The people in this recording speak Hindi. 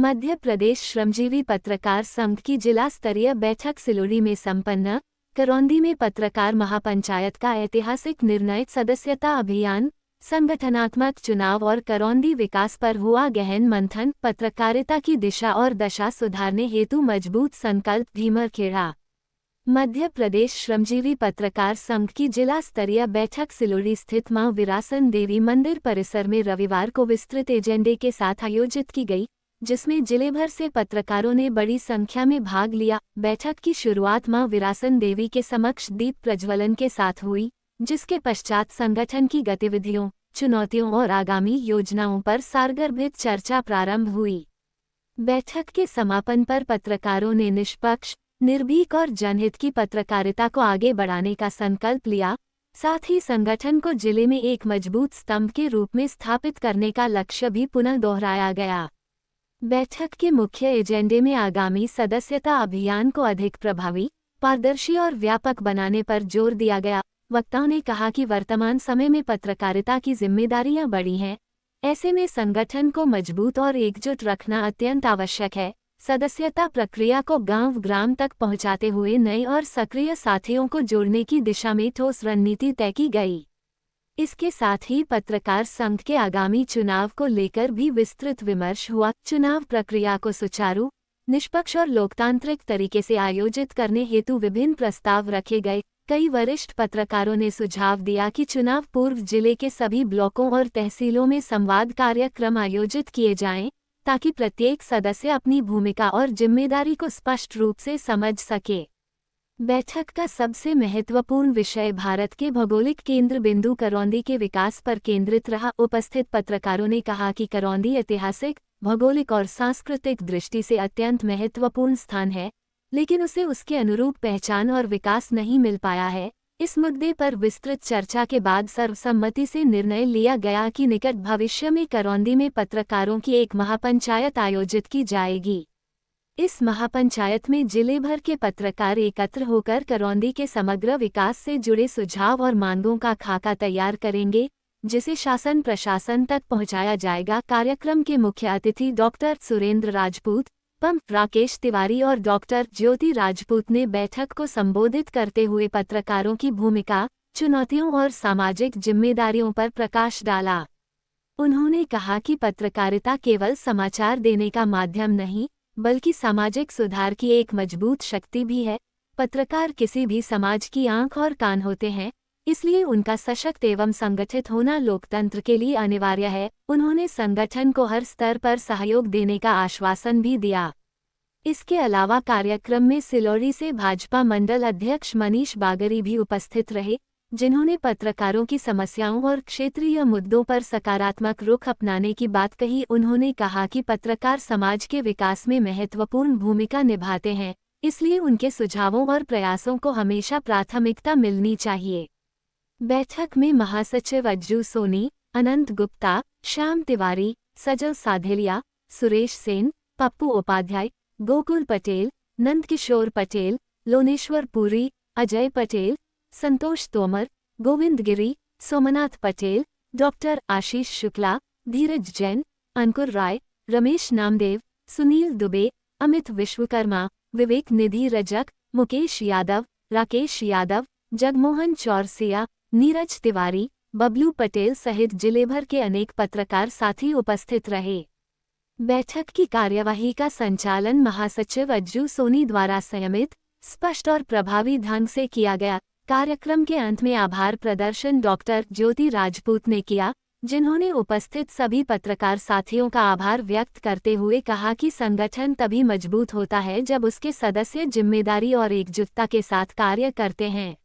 मध्य प्रदेश श्रमजीवी पत्रकार संघ की जिला स्तरीय बैठक सिलोड़ी में संपन्न। करौंदी में पत्रकार महापंचायत का ऐतिहासिक निर्णय, सदस्यता अभियान, संगठनात्मक चुनाव और करौंदी विकास पर हुआ गहन मंथन। पत्रकारिता की दिशा और दशा सुधारने हेतु मजबूत संकल्प। भीमरखेड़ा। मध्य प्रदेश श्रमजीवी पत्रकार संघ की जिला स्तरीय बैठक सिलोड़ी स्थित मां विरासन देवी मंदिर परिसर में रविवार को विस्तृत एजेंडे के साथ आयोजित की गई, जिसमें जिले भर से पत्रकारों ने बड़ी संख्या में भाग लिया। बैठक की शुरुआत मां विरासन देवी के समक्ष दीप प्रज्वलन के साथ हुई, जिसके पश्चात संगठन की गतिविधियों, चुनौतियों और आगामी योजनाओं पर सारगर्भित चर्चा प्रारंभ हुई। बैठक के समापन पर पत्रकारों ने निष्पक्ष, निर्भीक और जनहित की पत्रकारिता को आगे बढ़ाने का संकल्प लिया। साथ ही संगठन को जिले में एक मजबूत स्तंभ के रूप में स्थापित करने का लक्ष्य भी पुनः दोहराया गया। बैठक के मुख्य एजेंडे में आगामी सदस्यता अभियान को अधिक प्रभावी, पारदर्शी और व्यापक बनाने पर जोर दिया गया। वक्ताओं ने कहा कि वर्तमान समय में पत्रकारिता की जिम्मेदारियां बढ़ी हैं। ऐसे में संगठन को मजबूत और एकजुट रखना अत्यंत आवश्यक है। सदस्यता प्रक्रिया को गांव ग्राम तक पहुंचाते हुए नए और सक्रिय साथियों को जोड़ने की दिशा में ठोस रणनीति तय की गई। इसके साथ ही पत्रकार संघ के आगामी चुनाव को लेकर भी विस्तृत विमर्श हुआ। चुनाव प्रक्रिया को सुचारू, निष्पक्ष और लोकतांत्रिक तरीके से आयोजित करने हेतु विभिन्न प्रस्ताव रखे गए। कई वरिष्ठ पत्रकारों ने सुझाव दिया कि चुनाव पूर्व जिले के सभी ब्लॉकों और तहसीलों में संवाद कार्यक्रम आयोजित किए जाएं, ताकि प्रत्येक सदस्य अपनी भूमिका और जिम्मेदारी को स्पष्ट रूप से समझ सके। बैठक का सबसे महत्वपूर्ण विषय भारत के भौगोलिक केंद्र बिंदु करौंदी के विकास पर केंद्रित रहा। उपस्थित पत्रकारों ने कहा कि करौंदी ऐतिहासिक, भौगोलिक और सांस्कृतिक दृष्टि से अत्यंत महत्वपूर्ण स्थान है, लेकिन उसे उसके अनुरूप पहचान और विकास नहीं मिल पाया है। इस मुद्दे पर विस्तृत चर्चा के बाद सर्वसम्मति से निर्णय लिया गया कि निकट भविष्य में करौंदी में पत्रकारों की एक महापंचायत आयोजित की जाएगी। इस महापंचायत में जिले भर के पत्रकार एकत्र होकर करौंदी के समग्र विकास से जुड़े सुझाव और मांगों का खाका तैयार करेंगे, जिसे शासन प्रशासन तक पहुंचाया जाएगा। कार्यक्रम के मुख्य अतिथि डॉक्टर सुरेंद्र राजपूत, पंप राकेश तिवारी और डॉक्टर ज्योति राजपूत ने बैठक को संबोधित करते हुए पत्रकारों की भूमिका, चुनौतियों और सामाजिक जिम्मेदारियों पर प्रकाश डाला। उन्होंने कहा कि पत्रकारिता केवल समाचार देने का माध्यम नहीं, बल्कि सामाजिक सुधार की एक मजबूत शक्ति भी है। पत्रकार किसी भी समाज की आंख और कान होते हैं, इसलिए उनका सशक्त एवं संगठित होना लोकतंत्र के लिए अनिवार्य है। उन्होंने संगठन को हर स्तर पर सहयोग देने का आश्वासन भी दिया। इसके अलावा कार्यक्रम में सिलोड़ी से भाजपा मंडल अध्यक्ष मनीष बागरी भी उपस्थित रहे, जिन्होंने पत्रकारों की समस्याओं और क्षेत्रीय मुद्दों पर सकारात्मक रुख अपनाने की बात कही। उन्होंने कहा कि पत्रकार समाज के विकास में महत्वपूर्ण भूमिका निभाते हैं, इसलिए उनके सुझावों और प्रयासों को हमेशा प्राथमिकता मिलनी चाहिए। बैठक में महासचिव अज्जू सोनी, अनंत गुप्ता, श्याम तिवारी, सजल साधेलिया, सुरेश सेन, पप्पू उपाध्याय, गोकुल पटेल, नंदकिशोर पटेल, लोनेश्वर पुरी, अजय पटेल, संतोष तोमर, गोविंद गिरी, सोमनाथ पटेल, डॉक्टर आशीष शुक्ला, धीरज जैन, अंकुर राय, रमेश नामदेव, सुनील दुबे, अमित विश्वकर्मा, विवेक निधि रजक, मुकेश यादव, राकेश यादव, जगमोहन चौरसिया, नीरज तिवारी, बबलू पटेल सहित जिले भर के अनेक पत्रकार साथी उपस्थित रहे। बैठक की कार्यवाही का संचालन महासचिव अज्जू सोनी द्वारा संयमित, स्पष्ट और प्रभावी ढंग से किया गया। कार्यक्रम के अंत में आभार प्रदर्शन डॉक्टर ज्योति राजपूत ने किया, जिन्होंने उपस्थित सभी पत्रकार साथियों का आभार व्यक्त करते हुए कहा कि संगठन तभी मजबूत होता है जब उसके सदस्य जिम्मेदारी और एकजुटता के साथ कार्य करते हैं।